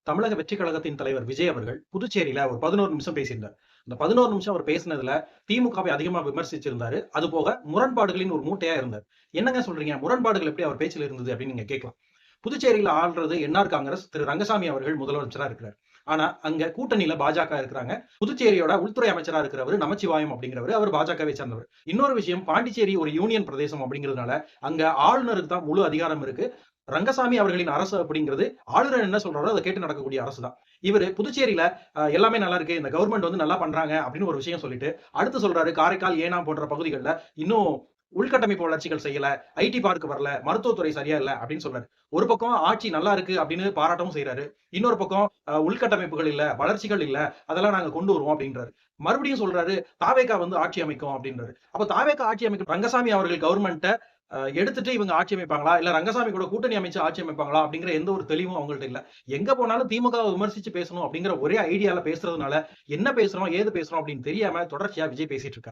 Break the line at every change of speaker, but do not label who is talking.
தமிழக வெற்றி கழகத்தின் தலைவர் விஜய் அவர்கள் புதுச்சேரியில ஒரு 11 நிமிஷம் பேசியிருந்தார். அந்த 11 நிமிஷம் அவர் பேசினதுல திமுகவை அதிகமா விமர்சிச்சிருந்தாரு. அதுபோக முரண்பாடுகளின் ஒரு மூட்டையா இருந்தார். என்னங்க சொல்றீங்க? முரண்பாடுகள் எப்படி அவர் பேச்சில இருந்தது அப்படின்னு நீங்க கேட்கலாம். புதுச்சேரியில ஆள்றது என்ஆர் காங்கிரஸ் திரு ரங்கசாமி அவர்கள் முதலமைச்சரா இருக்கிறார். ஆனா அங்க கூட்டணியில பாஜக இருக்கிறாங்க. புதுச்சேரியோட உள்துறை அமைச்சரா இருக்கிறவரு நமச்சிவாயம் அப்படிங்கிறவரு அவர் பாஜகவை சேர்ந்தவர். இன்னொரு விஷயம் பாண்டிச்சேரி ஒரு யூனியன் பிரதேசம் அப்படிங்கிறதுனால அங்க ஆளுநருக்கு தான் முழு அதிகாரம் இருக்கு. ரங்கசாமி அவர்களின் அரசு அப்படிங்கிறது ஆளுநர் என்ன சொல்றாரோ அதை கேட்டு நடக்கக்கூடிய அரசு தான். இவரு புதுச்சேரியில எல்லாமே நல்லா இருக்கு, இந்த கவர்மெண்ட் வந்து நல்லா பண்றாங்க அப்படின்னு ஒரு விஷயம் சொல்லிட்டு அடுத்து சொல்றாரு காரைக்கால், ஏனாம் போன்ற பகுதிகளில் இன்னும் உள்கட்டமைப்பு வளர்ச்சிகள் செய்யல, ஐடி பார்க் வரல, மருத்துவத்துறை சரியா இல்ல அப்படின்னு சொல்றாரு. ஒரு பக்கம் ஆட்சி நல்லா இருக்கு அப்படின்னு பாராட்டவும் செய்யறாரு. இன்னொரு பக்கம் உள்கட்டமைப்புகள் இல்ல, வளர்ச்சிகள் இல்ல, அதெல்லாம் நாங்க கொண்டு வருவோம் அப்படின்றாரு. மறுபடியும் சொல்றாரு தாவேகா வந்து ஆட்சி அமைக்கும் அப்படின்றாரு. அப்ப தாவேகா ஆட்சி அமைக்கும் ரங்கசாமி அவர்கள் கவர்மெண்ட்டை எடுத்துட்டு இவங்க ஆட்சி அமைப்பாங்களா? இல்ல ரங்கசாமி கூட கூட்டணி அமைச்சு ஆட்சி அமைப்பாங்களா? அப்படிங்கிற எந்த ஒரு தெளிவும் அவங்கள்ட்ட இல்ல. எங்க போனாலும் திமுகவை விமர்சிச்சு பேசணும் அப்படிங்கிற ஒரே ஐடியால பேசுறதுனால, என்ன பேசுறோம், ஏது பேசுறோம் அப்படின்னு தெரியாம தொடர்ச்சியா விஜய் பேசிட்டு இருக்காரு.